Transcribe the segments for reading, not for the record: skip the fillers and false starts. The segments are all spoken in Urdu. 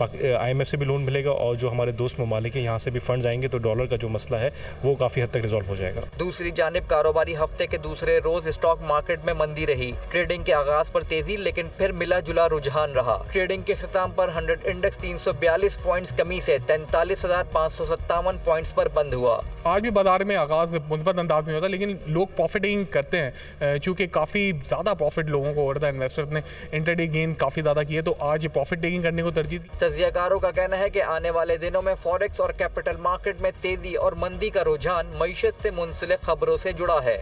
IMF سے بھی لون ملے گا اور جو ہمارے دوست ممالک ہیں یہاں سے بھی فنڈز آئیں گے تو ڈالر کا جو مسئلہ ہے وہ کافی حد تک ریزالو ہو جائے گا۔ دوسری جانب کاروباری ہفتے کے دوسرے روز اسٹاک مارکیٹ میں مندی رہی۔ ٹریڈنگ کے آغاز پر تیزی لیکن پھر ملا جلا رجحان رہا۔ ٹریڈنگ کے اختتام پر 100 انڈیکس 342 پوائنٹس کمی سے 43,557 پوائنٹس پر بند ہوا۔ آج بھی بازار میں آغاز مثبت انداز میں ہوتا ہے لیکن لوگ پروفٹنگ کرتے ہیں، چونکہ کافی زیادہ پروفٹ لوگوں کو ہو رہا تھا، انویسٹرز نے انٹرڈے گین کافی زیادہ کیے تو آج پروفٹ ٹیکنگ کرنے کو ترجیح دی۔ تجزیہ کاروں کا کہنا ہے کہ آنے والے دنوں میں فوریکس اور کیپٹل مارکیٹ میں تیزی اور مندی کا رجحان معیشت سے منسلک خبروں سے جڑا ہے۔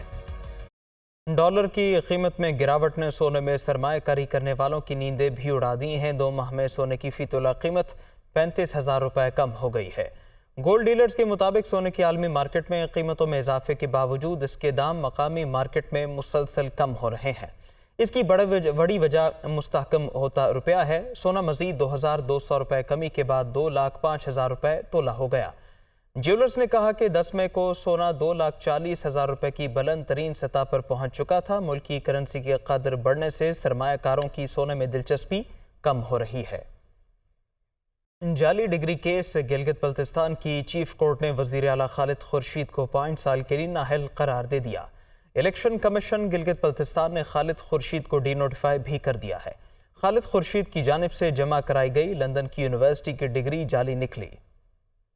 ڈالر کی قیمت میں گراوٹ نے سونے میں سرمایہ کاری کرنے والوں کی نیندیں بھی اڑا دی ہیں۔ 2 ماہ میں سونے کی فی تولہ قیمت 35,000 روپے کم ہو گئی ہے۔ گولڈ ڈیلرز کے مطابق سونے کی عالمی مارکیٹ میں قیمتوں میں اضافے کے باوجود اس کے دام مقامی مارکیٹ میں مسلسل کم ہو رہے ہیں۔ اس کی بڑی وجہ مستحکم ہوتا روپیہ ہے۔ سونا مزید 2,200 روپے کمی کے بعد 2,05,000 روپے تولہ ہو گیا۔ جیولرز نے کہا کہ 10 مئی کو سونا 2,40,000 روپے کی بلند ترین سطح پر پہنچ چکا تھا۔ ملکی کرنسی کی قدر بڑھنے سے سرمایہ کاروں کی سونے میں دلچسپی کم ہو رہی ہے۔ جعلی ڈگری کیس گلگت بلتستان کی چیف کورٹ نے وزیر اعلیٰ خالد خورشید کو 5 سال کے لیے نااہل قرار دے دیا۔ الیکشن کمیشن گلگت بلتستان نے خالد خورشید کو ڈی نوٹیفائی بھی کر دیا ہے۔ خالد خورشید کی جانب سے جمع کرائی گئی لندن کی یونیورسٹی کی ڈگری جعلی نکلی۔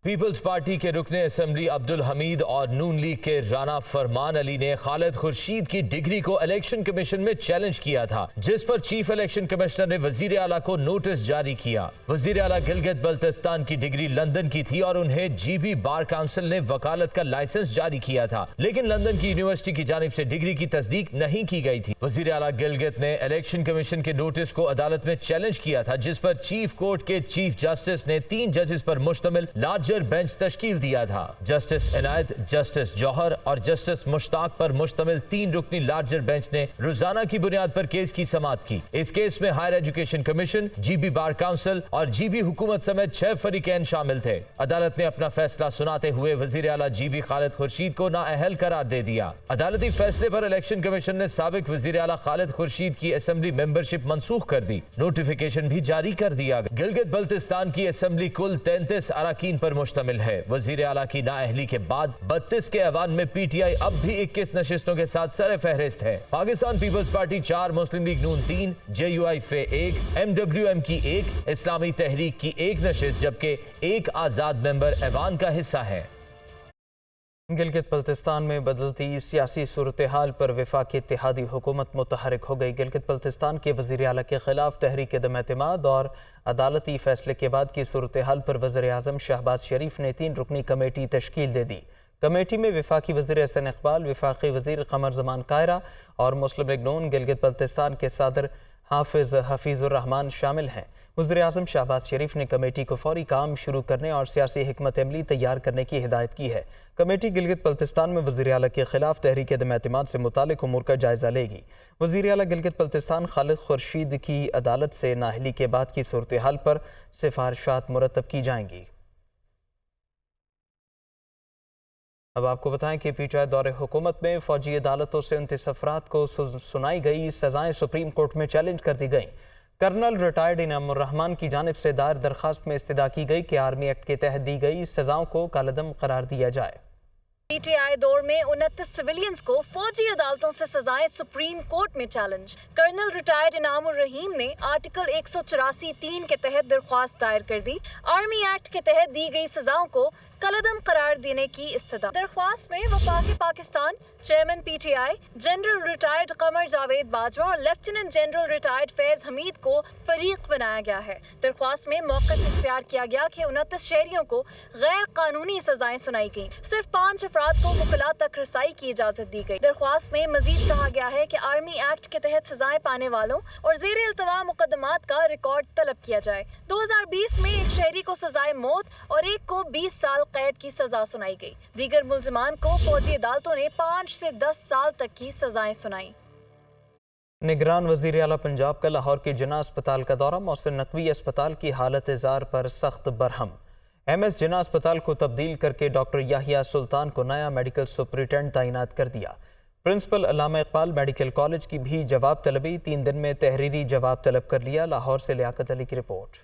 پیپلز پارٹی کے رکن اسمبلی عبدالحمید اور نون لیگ کے رانا فرمان علی نے خالد خورشید کی ڈگری کو الیکشن کمیشن میں چیلنج کیا تھا، جس پر چیف الیکشن کمشنر نے وزیر اعلیٰ کو نوٹس جاری کیا۔ وزیر اعلیٰ گلگت بلتستان کی ڈگری لندن کی تھی اور انہیں GB بار کونسل نے وکالت کا لائسنس جاری کیا تھا، لیکن لندن کی یونیورسٹی کی جانب سے ڈگری کی تصدیق نہیں کی گئی تھی۔ وزیر اعلیٰ گلگت نے الیکشن کمیشن کے نوٹس کو عدالت میں چیلنج کیا تھا، جس پر چیف کورٹ کے چیف جسٹس نے 3 ججز پر مشتمل لارجر بینچ تشکیل دیا تھا۔ جسٹس عنایت، جسٹس جوہر اور جسٹس مشتاق پر مشتمل 3 رکنی لارجر بینچ نے روزانہ کی بنیاد پر کیس کی سماعت کی۔ اس کیس میں higher education commission, GB bar council اور GB حکومت سمیت 6 فریقین شامل تھے۔ عدالت نے اپنا فیصلہ سناتے ہوئے وزیر اعلیٰ GB خالد خورشید کو نااہل قرار دے دیا۔ عدالتی فیصلے پر الیکشن کمیشن نے سابق وزیر اعلیٰ خالد خورشید کی اسمبلی ممبرشپ منسوخ کر دی۔ نوٹیفیکیشن بھی جاری کر دیا۔ گلگت بلتستان کی اسمبلی کل 33 اراکین پر مشتمل ہے۔ وزیر اعلیٰ کی نااہلی کے بعد 32 کے ایوان میں PTI اب بھی 21 نشستوں کے ساتھ سر فہرست ہے۔ پاکستان پیپلز پارٹی 4، مسلم لیگ نون 3، JUI فے 1، MWM کی 1، اسلامی تحریک کی 1 نشست جبکہ 1 آزاد ممبر ایوان کا حصہ ہے۔ گلگت بلتستان میں بدلتی سیاسی صورتحال پر وفاقی اتحادی حکومت متحرک ہو گئی۔ گلگت بلتستان کے وزیر اعلیٰ کے خلاف تحریک عدم اعتماد اور عدالتی فیصلے کے بعد کی صورتحال پر وزیر اعظم شہباز شریف نے 3 رکنی کمیٹی تشکیل دے دی۔ کمیٹی میں وفاقی وزیر احسن اقبال، وفاقی وزیر قمر زمان قاہرہ اور مسلم لیگ نون گلگت بلتستان کے صدر حفیظ الرحمان شامل ہیں۔ وزیر اعظم شہباز شریف نے کمیٹی کو فوری کام شروع کرنے اور سیاسی حکمت عملی تیار کرنے کی ہدایت کی ہے۔ کمیٹی گلگت بلتستان میں وزیر اعلیٰ کے خلاف تحریک عدم اعتماد سے متعلق امور کا جائزہ لے گی۔ وزیر اعلیٰ گلگت بلتستان خالد خورشید کی عدالت سے نااہلی کے بعد کی صورتحال پر سفارشات مرتب کی جائیں گی۔ اب آپ کو بتائیں کہ PTI دور حکومت میں فوجی عدالتوں سے 29 افراد کو سنائی گئی سزائیں سپریم کورٹ میں چیلنج کر دی گئیں۔ کرنل ریٹائرڈ انعام الرحمان کی جانب سے دائر درخواست میں استدعا کی گئی کہ آرمی ایکٹ کے تحت دی گئی سزاؤں کو کالعدم قرار دیا جائے۔ PTI دور میں 29 سویلینز کو فوجی عدالتوں سے سزائیں سپریم کورٹ میں چیلنج۔ کرنل ریٹائرڈ انعام الرحیم نے آرٹیکل 184(3) کے تحت درخواست دائر کر دی۔ آرمی ایکٹ کے تحت دی گئی سزاؤں کو کالعدم قرار دینے کی استدعا۔ درخواست میں وفاقی Pakistan, chairman PTI general retired Qamar Javed Bajwa اور لیفٹیننٹ جنرل ریٹائرڈ فیض حمید کو فریق بنایا گیا ہے۔ درخواست میں موقف اختیار کیا گیا کہ 29 شہریوں کو غیر قانونی سزائیں سنائی گئیں۔ صرف 5 افراد کو مقلات تک رسائی کی اجازت دی گئی۔ درخواست میں مزید کہا گیا ہے کہ آرمی ایکٹ کے تحت سزائیں پانے والوں اور زیر التواء مقدمات کا ریکارڈ طلب کیا جائے۔ 2020 میں ایک شہری کو سزائے موت اور ایک کو 20 سال قید کی سزا سنائی گئی۔ دیگر ملزمان کو فوجی عدالتوں نے 5 سے 10 سال تک کی سزائیں سنائیں۔ نگران وزیر اعلیٰ پنجاب کا لاہور کے جناح اسپتال کا دورہ۔ محسن نقوی اسپتال کی حالت زار پر سخت برہم۔ MS جناح اسپتال کو تبدیل کر کے ڈاکٹر یحییٰ سلطان کو نیا میڈیکل سپرنٹینڈنٹ تعینات کر دیا۔ پرنسپل علامہ اقبال میڈیکل کالج کی بھی جواب طلبی، 3 دن میں تحریری جواب طلب کر لیا۔ لاہور سے لیاقت علی کی رپورٹ۔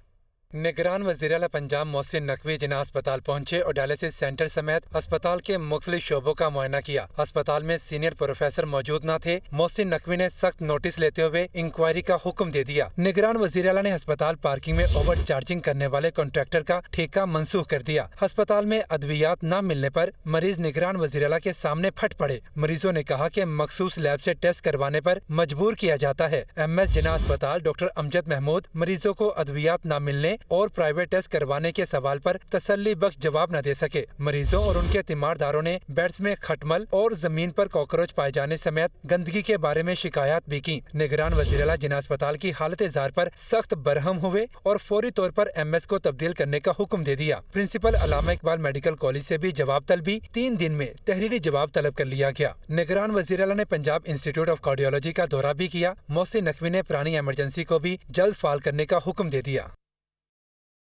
نگران وزیر اعلیٰ پنجاب محسن نقوی جناح اسپتال پہنچے اور ڈائلسس سینٹر سمیت اسپتال کے مختلف شعبوں کا معائنہ کیا۔ اسپتال میں سینئر پروفیسر موجود نہ تھے۔ محسن نقوی نے سخت نوٹس لیتے ہوئے انکوائری کا حکم دے دیا۔ نگران وزیر اعلیٰ نے ہسپتال پارکنگ میں اوور چارجنگ کرنے والے کانٹریکٹر کا ٹھیکہ منسوخ کر دیا۔ ہسپتال میں ادویات نہ ملنے پر مریض نگران وزیر اعلیٰ کے سامنے پھٹ پڑے۔ مریضوں نے کہا کہ مخصوص لیب سے ٹیسٹ کروانے پر مجبور کیا جاتا ہے۔ ایم ایس جناح اسپتال ڈاکٹر امجد محمود مریضوں کو ادویات نہ ملنے اور پرائیویٹ ٹیسٹ کروانے کے سوال پر تسلی بخش جواب نہ دے سکے۔ مریضوں اور ان کے تیمارداروں نے بیڈز میں کھٹمل اور زمین پر کاکروچ پائے جانے سمیت گندگی کے بارے میں شکایات بھی کی۔ نگران وزیر اعلیٰ جناح اسپتال کی حالت زار پر سخت برہم ہوئے اور فوری طور پر ایم ایس کو تبدیل کرنے کا حکم دے دیا۔ پرنسپل علامہ اقبال میڈیکل کالج سے بھی جواب طلبی 3 دن میں تحریری جواب طلب کر لیا گیا۔ نگران وزیر اعلیٰ نے پنجاب انسٹیٹیوٹ آف کارڈیولوجی کا دورہ بھی کیا۔ محسن نقوی نے پرانی ایمرجنسی کو بھی جلد فعال کرنے کا حکم دے دیا۔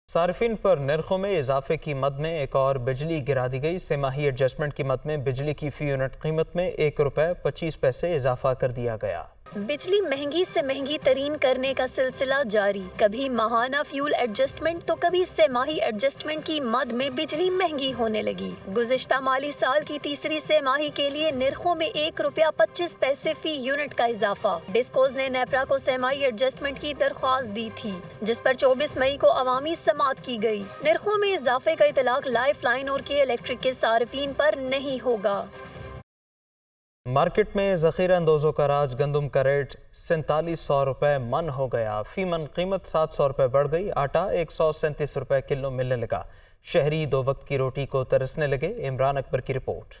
صارفین پر نرخوں میں اضافے کی مد میں ایک اور بجلی گرا دی گئی۔ سہ ماہی ایڈجسٹمنٹ کی مد میں بجلی کی فی یونٹ قیمت میں ₹1.25 اضافہ کر دیا گیا۔ بجلی مہنگی سے مہنگی ترین کرنے کا سلسلہ جاری، کبھی ماہانہ فیول ایڈجسٹمنٹ تو کبھی سہ ماہی ایڈجسٹمنٹ کی مد میں بجلی مہنگی ہونے لگی۔ گزشتہ مالی سال کی تیسری سہ ماہی کے لیے نرخوں میں ₹1.25 فی یونٹ کا اضافہ۔ ڈسکوز نے نیپرا کو سہ ماہی ایڈجسٹمنٹ کی درخواست دی تھی، جس پر 24 مئی کو عوامی سماعت کی گئی۔ نرخوں میں اضافے کا اطلاق لائف لائن اور کے الیکٹرک کے صارفین پر نہیں ہوگا۔ مارکیٹ میں ذخیرہ اندوزوں کا راج گندم کا ریٹ ₹4700 من ہو گیا۔ فی من قیمت ₹700 بڑھ گئی۔ آٹا ₹137 کلو ملنے لگا۔ شہری 2 وقت کی روٹی کو ترسنے لگے۔ عمران اکبر کی رپورٹ۔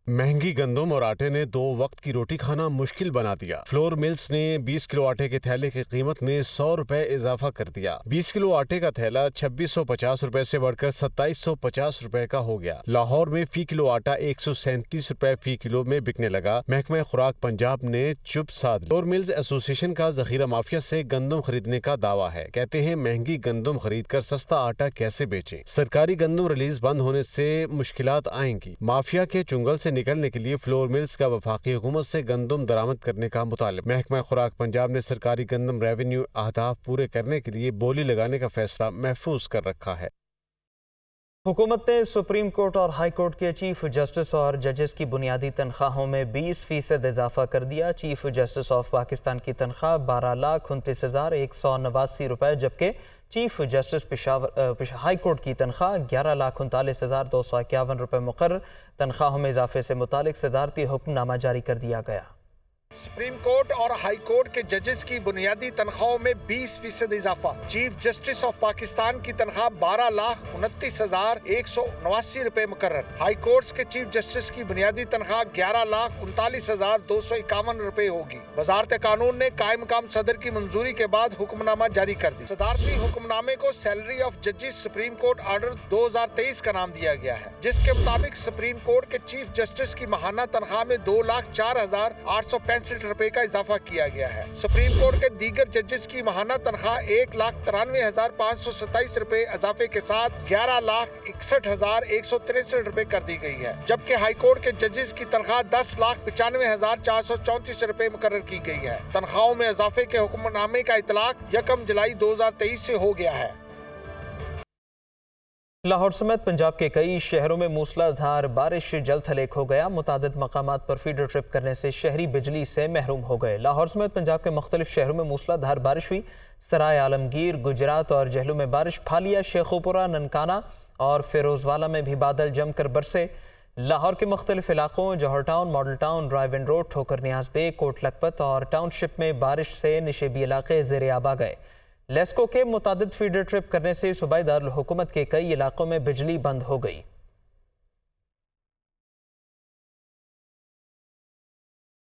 مہنگی گندم اور آٹے نے 2 وقت کی روٹی کھانا مشکل بنا دیا۔ فلور ملز نے 20 کلو آٹے کے تھیلے کی قیمت میں ₹100 اضافہ کر دیا۔ 20 کلو آٹے کا تھیلا ₹2650 سے بڑھ کر ₹2750 کا ہو گیا۔ لاہور میں فی کلو آٹا ₹137 فی کلو میں بکنے لگا۔ محکمہ خوراک پنجاب نے چپ سادھ لی۔ فلور ملز ایسوسی ایشن کا ذخیرہ مافیا سے گندم خریدنے کا دعویٰ ہے۔ کہتے ہیں مہنگی گندم خرید کر سستا آٹا کیسے بیچیں۔ سرکاری گندم ریلیز بند ہونے سے مشکلات آئیں گی۔ مافیا کے چنگل سے نکلنے کے لیے فلور ملز کا وفاقی حکومت سے گندم درآمد کرنے کا مطالبہ۔ محکمہ خوراک پنجاب نے سرکاری گندم ریونیو اہداف پورے کرنے کے لیے بولی لگانے کا فیصلہ محفوظ کر رکھا ہے۔ حکومت نے سپریم کورٹ اور ہائی کورٹ کے چیف جسٹس اور ججز کی بنیادی تنخواہوں میں 20% اضافہ کر دیا۔ چیف جسٹس آف پاکستان کی تنخواہ ₹12,29,189 جبکہ چیف جسٹس ہائی کورٹ کی تنخواہ ₹11,39,251 مقرر۔ تنخواہوں میں اضافے سے متعلق صدارتی حکم نامہ جاری کر دیا گیا۔ سپریم کورٹ اور ہائی کورٹ کے ججز کی بنیادی تنخواہوں میں 20% اضافہ۔ چیف جسٹس آف پاکستان کی تنخواہ ₹12,29,189 مقرر۔ ہائی کورٹس کے چیف جسٹس کی بنیادی تنخواہ ₹11,39,251 ہوگی۔ وزارت قانون نے قائم مقام صدر کی منظوری کے بعد حکم نامہ جاری کر دی۔ صدارتی حکم نامے کو سیلری آف ججز سپریم کورٹ آرڈر 2023 کا نام دیا گیا ہے، جس کے مطابق سپریم کورٹ کے چیف جسٹس کی ماہانہ تنخواہ میں ₹2,04,865 کا اضافہ کیا گیا ہے۔ سپریم کورٹ کے دیگر ججز کی ماہانہ تنخواہ ₹1,93,527 اضافے کے ساتھ ₹11,61,163 کر دی گئی ہے، جبکہ ہائی کورٹ کے ججز کی تنخواہ ₹10,95,434 مقرر کی گئی ہے۔ تنخواہوں میں اضافے کے حکم نامے کا اطلاق 1 جولائی 2023 سے ہو گیا ہے۔ لاہور سمیت پنجاب کے کئی شہروں میں موسلا دھار بارش جلد ہلیک ہو گیا۔ متعدد مقامات پر فیڈر ٹرپ کرنے سے شہری بجلی سے محروم ہو گئے۔ لاہور سمیت پنجاب کے مختلف شہروں میں موسلا دھار بارش ہوئی۔ سرائے عالمگیر، گجرات اور جہلم میں بارش، پھالیا، شیخوپورہ، ننکانہ اور فیروز والا میں بھی بادل جم کر برسے۔ لاہور کے مختلف علاقوں جوہر ٹاؤن، ماڈل ٹاؤن، ڈرائیو ان روڈ، ٹھوکر نیاز بے، کوٹ لکھپت اور ٹاؤن شپ میں بارش سے نشیبی علاقے زیر آب آ گئے۔ لیسکو کے متعدد فیڈر ٹرپ کرنے سے صوبائی دارالحکومت کے کئی علاقوں میں بجلی بند ہو گئی۔